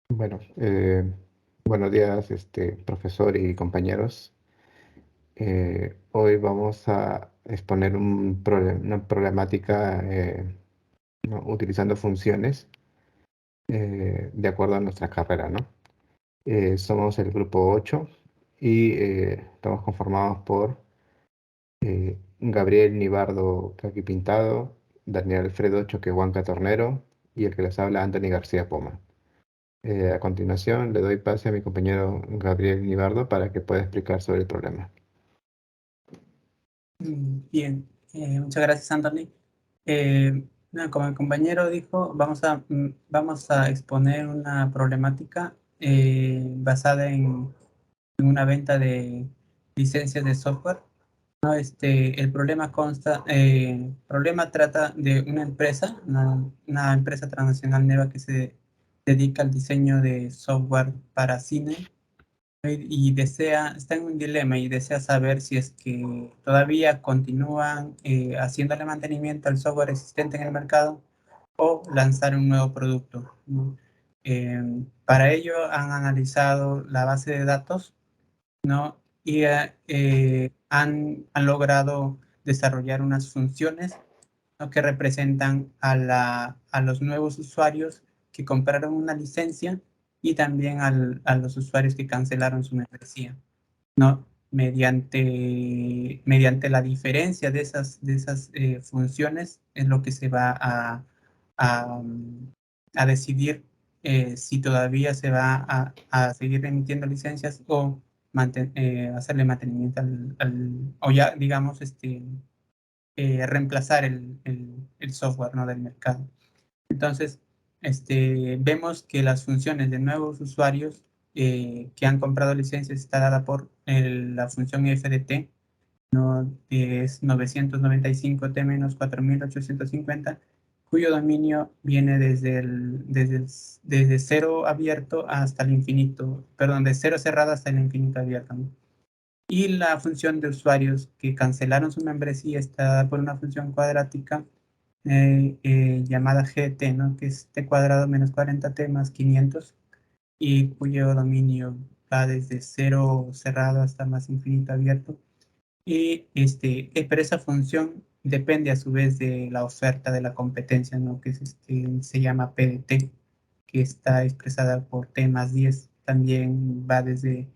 Bueno, buenos días, profesor y compañeros. Hoy vamos a exponer una problemática ¿no? Utilizando funciones de acuerdo a nuestra carrera, ¿no? Somos el grupo 8 y estamos conformados por Gabriel Nibardo Kaki Pintado, Daniel Alfredo Choquehuanca Tornero y el que les habla, Anthony García Poma. A continuación, le doy pase a mi compañero Gabriel Nibardo para que pueda explicar sobre el problema. Bien, muchas gracias, Anthony. Como el compañero dijo, vamos a exponer una problemática basada en una venta de licencias de software. ¿No? El problema trata de una empresa, una empresa transnacional nueva que se dedica al diseño de software para cine y está en un dilema y desea saber si es que todavía continúan haciéndole mantenimiento al software existente en el mercado o lanzar un nuevo producto, ¿no? Para ello han analizado la base de datos, ¿no? Y han logrado desarrollar unas funciones, ¿no? Que representan a los nuevos usuarios que compraron una licencia y también a los usuarios que cancelaron su membresía, ¿no? Mediante la diferencia de esas funciones es lo que se va a, a decidir si todavía se va a seguir emitiendo licencias o hacerle mantenimiento o ya, digamos, reemplazar el software, ¿no? Del mercado. Entonces, vemos que las funciones de nuevos usuarios que han comprado licencias está dada por la función FDT, ¿no? Es 995T-4850, cuyo dominio viene desde cero abierto hasta el infinito, perdón, de cero cerrado hasta el infinito abierto, ¿no? Y la función de usuarios que cancelaron su membresía está dada por una función cuadrática llamada GT, ¿no? Que es t cuadrado menos 40t más 500 y cuyo dominio va desde cero cerrado hasta más infinito abierto. Y pero esa función depende a su vez de la oferta de la competencia, ¿no? Que se llama PDT, que está expresada por t más 10. También va desde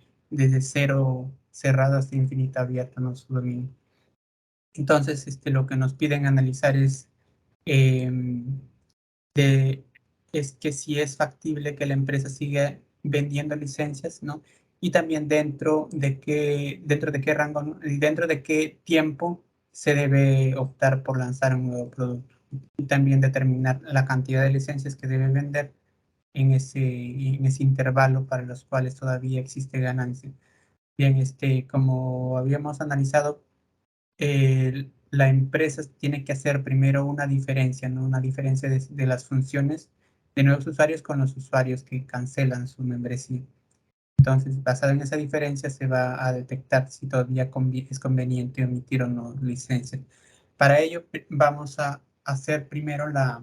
cero cerrado hasta infinito abierto, ¿no? Su dominio. Entonces, lo que nos piden analizar eh, de, es que si es factible que la empresa siga vendiendo licencias, ¿no? Y también dentro de qué rango, ¿no? Y dentro de qué tiempo se debe optar por lanzar un nuevo producto. Y también determinar la cantidad de licencias que debe vender en ese intervalo para los cuales todavía existe ganancia. Bien, como habíamos analizado, la empresa tiene que hacer primero una diferencia, ¿no? Una diferencia de las funciones de nuevos usuarios con los usuarios que cancelan su membresía. Entonces, basado en esa diferencia, se va a detectar si todavía es conveniente omitir o no licencia. Para ello, vamos a hacer primero la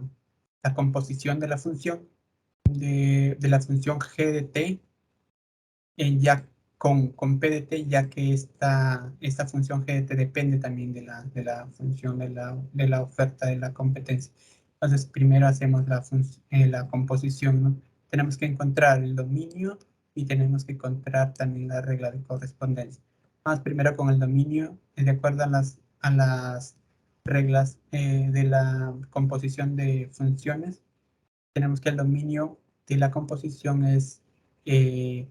composición de la función, de la función GDT, ya con PDT, ya que esta función GDT depende también de la función de la oferta de la competencia. Entonces, primero hacemos la composición, ¿no? Tenemos que encontrar el dominio y tenemos que encontrar también la regla de correspondencia. Vamos primero con el dominio, de acuerdo a las reglas de la composición de funciones. Tenemos que el dominio de la composición es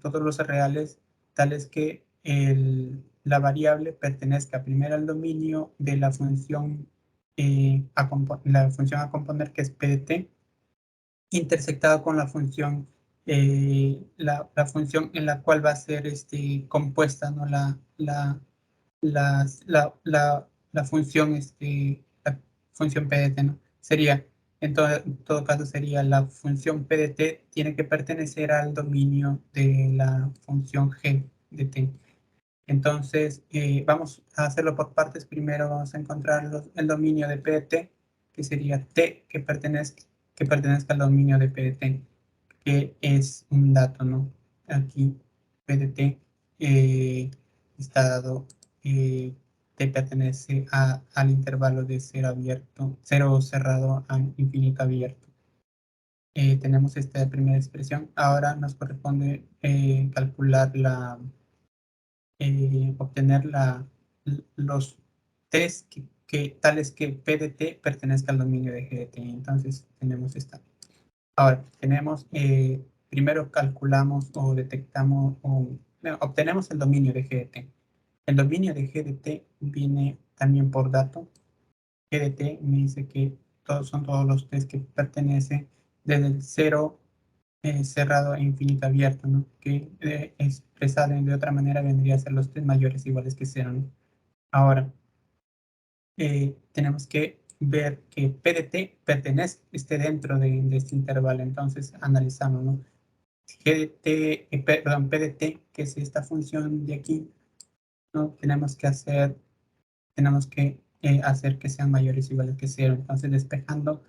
todos los reales tales que la variable pertenezca primero al dominio de la función a componer, que es PDT, intersectado con la función, la función en la cual va a ser compuesta, ¿no? La función, la función PDT, ¿no? Sería, en todo caso, sería la función PDT tiene que pertenecer al dominio de la función G de T. Entonces, vamos a hacerlo por partes. Primero vamos a encontrar el dominio de PDT, que sería T que pertenezca al dominio de PDT. que es un dato, ¿no? Aquí PDT está dado, te pertenece al intervalo de cero abierto, cero cerrado a infinito abierto. Tenemos esta primera expresión. Ahora nos corresponde calcular obtener los test tales que PDT pertenezca al dominio de GDT. Entonces tenemos esta. Ahora, primero calculamos o detectamos obtenemos el dominio de GDT. El dominio de GDT viene también por dato. GDT me dice que son todos los test que pertenecen desde el cero cerrado e infinito abierto, ¿no? Que expresado de otra manera vendría a ser los test mayores iguales que cero, ¿no? Ahora, tenemos que ver que PDT esté dentro de este intervalo, entonces analizamos, ¿no? PDT, que es esta función de aquí, ¿no? Tenemos que hacer que sean mayores o iguales que cero. Entonces, despejando,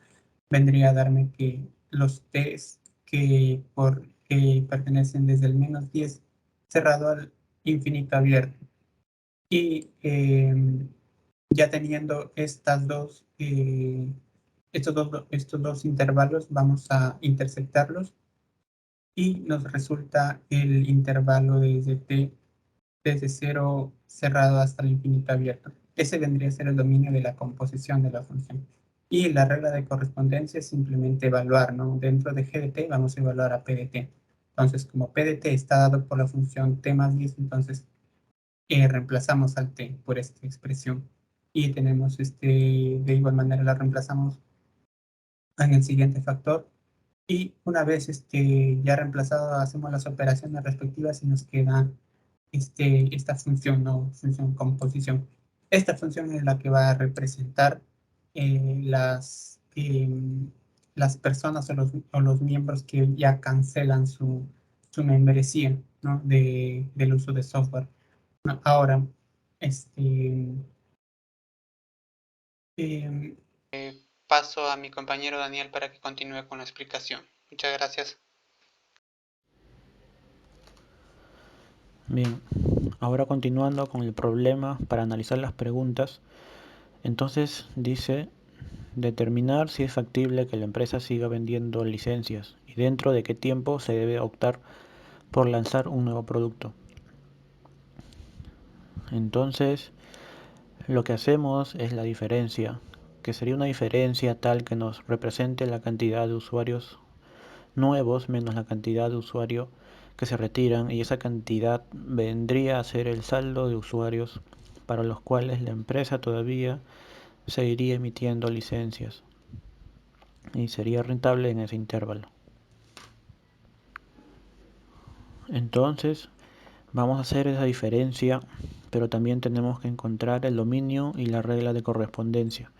vendría a darme que los t's que pertenecen desde el -10 cerrado al infinito abierto. Y ya teniendo estos dos intervalos, vamos a intersectarlos y nos resulta el intervalo desde cero cerrado hasta el infinito abierto. Ese vendría a ser el dominio de la composición de la función. Y la regla de correspondencia es simplemente evaluar, ¿no? Dentro de GDT vamos a evaluar a PDT. Entonces, como PDT está dado por la función t más 10, entonces reemplazamos al t por esta expresión. Y tenemos de igual manera la reemplazamos en el siguiente factor. Y una vez ya reemplazado, hacemos las operaciones respectivas y nos queda esta función, ¿no? Función composición. Esta función es la que va a representar las personas o los miembros que ya cancelan su membresía, ¿no? Del uso de software. ¿No? Ahora, paso a mi compañero Daniel para que continúe con la explicación. Muchas gracias. Bien, ahora continuando con el problema para analizar las preguntas. Entonces dice determinar si es factible que la empresa siga vendiendo licencias y dentro de qué tiempo se debe optar por lanzar un nuevo producto. Entonces lo que hacemos es la diferencia, que sería una diferencia tal que nos represente la cantidad de usuarios nuevos menos la cantidad de usuarios que se retiran, y esa cantidad vendría a ser el saldo de usuarios para los cuales la empresa todavía seguiría emitiendo licencias y sería rentable en ese intervalo. Entonces vamos a hacer esa diferencia, pero también tenemos que encontrar el dominio y la regla de correspondencia.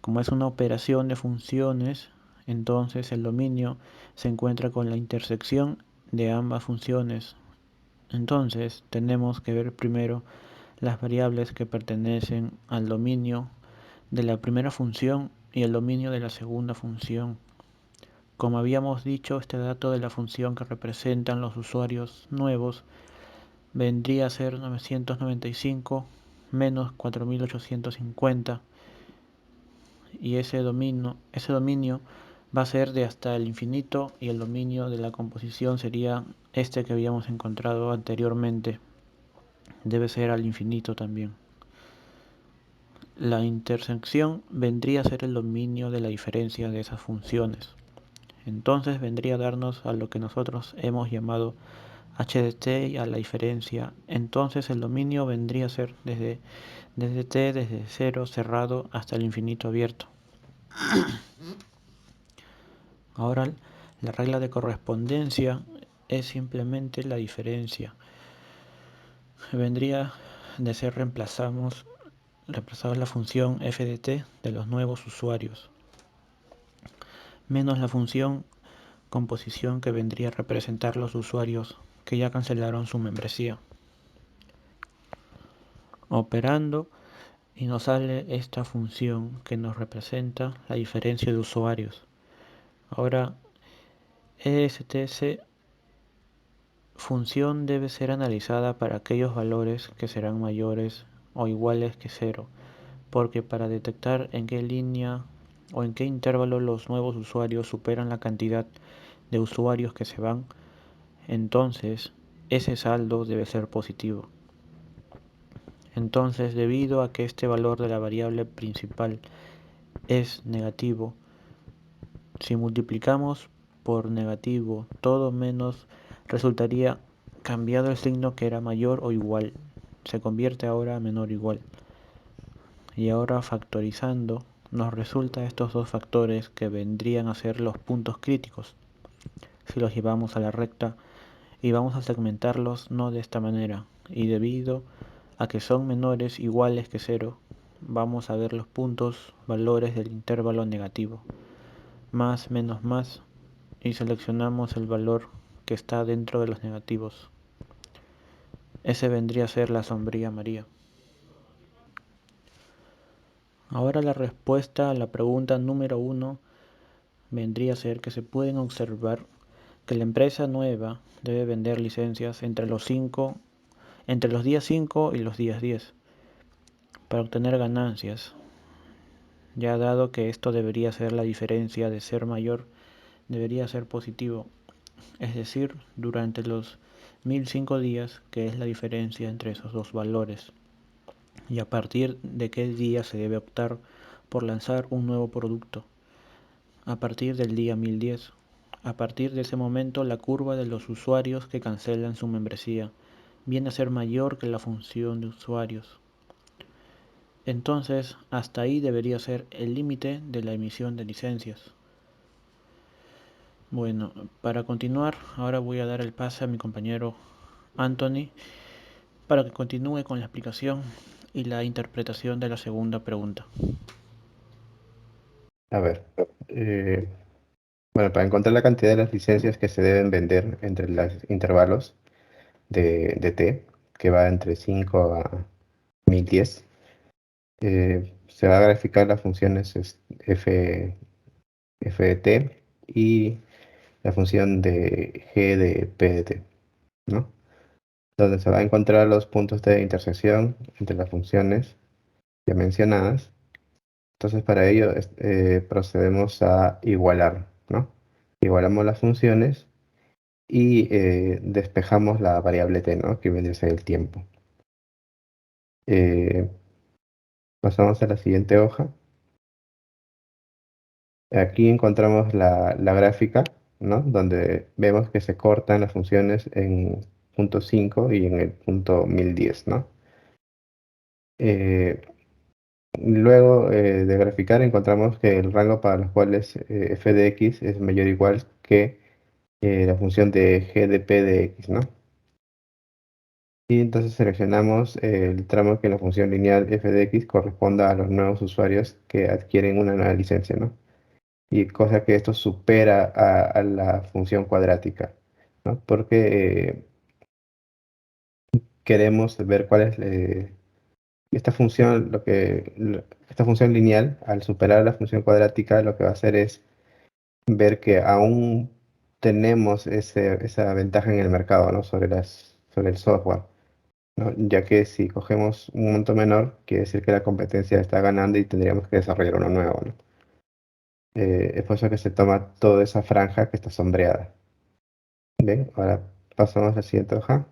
Como es una operación de funciones, entonces el dominio se encuentra con la intersección de ambas funciones. Entonces tenemos que ver primero las variables que pertenecen al dominio de la primera función y el dominio de la segunda función. Como habíamos dicho, este dato de la función que representan los usuarios nuevos vendría a ser 995 menos 4850, y ese dominio va a ser de hasta el infinito, y el dominio de la composición sería este que habíamos encontrado anteriormente, debe ser al infinito también. La intersección vendría a ser el dominio de la diferencia de esas funciones. Entonces vendría a darnos a lo que nosotros hemos llamado HDT y a la diferencia. Entonces el dominio vendría a ser desde t, desde cero cerrado hasta el infinito abierto. Ahora la regla de correspondencia es simplemente la diferencia. Vendría de ser reemplazamos la función FDT de los nuevos usuarios menos la función composición, que vendría a representar los usuarios que ya cancelaron su membresía. Operando, y nos sale esta función que nos representa la diferencia de usuarios. Ahora ESTC función debe ser analizada para aquellos valores que serán mayores o iguales que 0, porque para detectar en qué línea o en qué intervalo los nuevos usuarios superan la cantidad de usuarios que se van, entonces ese saldo debe ser positivo. Entonces, debido a que este valor de la variable principal es negativo, si multiplicamos por negativo todo menos, resultaría cambiado el signo que era mayor o igual, se convierte ahora a menor o igual. Y ahora factorizando, nos resulta estos dos factores que vendrían a ser los puntos críticos. Si los llevamos a la recta y vamos a segmentarlos no de esta manera, y debido a que son menores iguales que 0, vamos a ver los puntos valores del intervalo negativo, más menos más, y seleccionamos el valor que está dentro de los negativos. Ese vendría a ser la sombría María. Ahora la respuesta a la pregunta número 1 vendría a ser que se pueden observar que la empresa nueva debe vender licencias entre los días 5 y los días 10 para obtener ganancias, ya dado que esto debería ser la diferencia de ser mayor, debería ser positivo, es decir, durante los 1005 días, que es la diferencia entre esos dos valores, y a partir de qué día se debe optar por lanzar un nuevo producto, a partir del día 1010. A partir de ese momento, la curva de los usuarios que cancelan su membresía viene a ser mayor que la función de usuarios. Entonces, hasta ahí debería ser el límite de la emisión de licencias. Bueno, para continuar, ahora voy a dar el pase a mi compañero Anthony para que continúe con la explicación y la interpretación de la segunda pregunta. A ver, bueno, para encontrar la cantidad de las licencias que se deben vender entre los intervalos de T, que va entre 5 a 1010, se va a graficar las funciones f de t y la función de g de p de t, ¿no? Donde se va a encontrar los puntos de intersección entre las funciones ya mencionadas. Entonces, para ello procedemos a igualar, ¿no? Igualamos las funciones y despejamos la variable t, ¿no? Que viene a ser el tiempo. Pasamos a la siguiente hoja. Aquí encontramos la gráfica, ¿no? Donde vemos que se cortan las funciones en punto 5 y en el punto 1010, ¿no? Luego de graficar encontramos que el rango para los cuales f de x es mayor o igual que la función de g de p de x, ¿no? Y entonces seleccionamos el tramo que la función lineal f de x corresponda a los nuevos usuarios que adquieren una nueva licencia, ¿no? Y cosa que esto supera a la función cuadrática, ¿no? Porque queremos ver cuál es esta función, esta función lineal, al superar la función cuadrática, lo que va a hacer es ver que aún tenemos esa ventaja en el mercado, ¿no? Sobre el software, ¿no? Ya que si cogemos un monto menor, quiere decir que la competencia está ganando y tendríamos que desarrollar uno nuevo, ¿no? Es por eso que se toma toda esa franja que está sombreada. Bien, ahora pasamos a la siguiente hoja.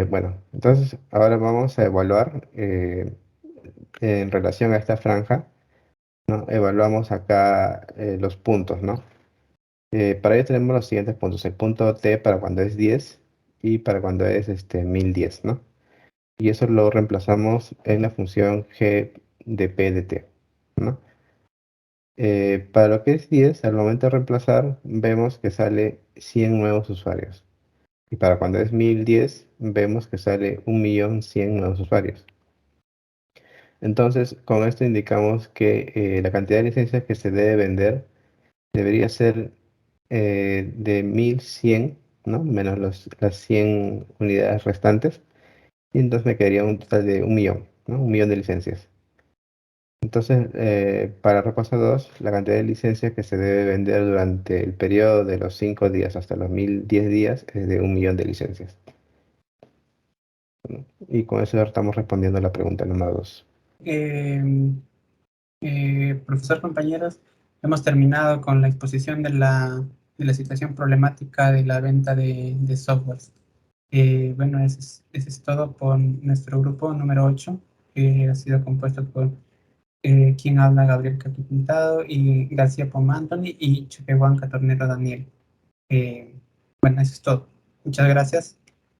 Bueno, entonces ahora vamos a evaluar en relación a esta franja, ¿no? Evaluamos acá los puntos, ¿no? Para ello tenemos los siguientes puntos. El punto T para cuando es 10 y para cuando es 1010, ¿no? Y eso lo reemplazamos en la función g de p de t, ¿no? Para lo que es 10, al momento de reemplazar, vemos que sale 100 nuevos usuarios. Y para cuando es 1010, vemos que sale 1.100.000 nuevos usuarios. Entonces, con esto indicamos que la cantidad de licencias que se debe vender debería ser de 1.100, ¿no? Menos las 100 unidades restantes. Y entonces me quedaría un total de 1.000.000, ¿no? 1.000.000 de licencias. Entonces, para repaso 2, la cantidad de licencias que se debe vender durante el periodo de los 5 días hasta los 1010 días es de 1.000.000 de licencias. ¿No? Y con eso estamos respondiendo a la pregunta número 2. Profesor, compañeros, hemos terminado con la exposición de la situación problemática de la venta de softwares. Bueno, eso es todo por nuestro grupo número 8, que ha sido compuesto por quien habla Gabriel Caqui Pintado y García Poma Anthony y Choquehuanca Tornero Daniel. Bueno, eso es todo. Muchas gracias.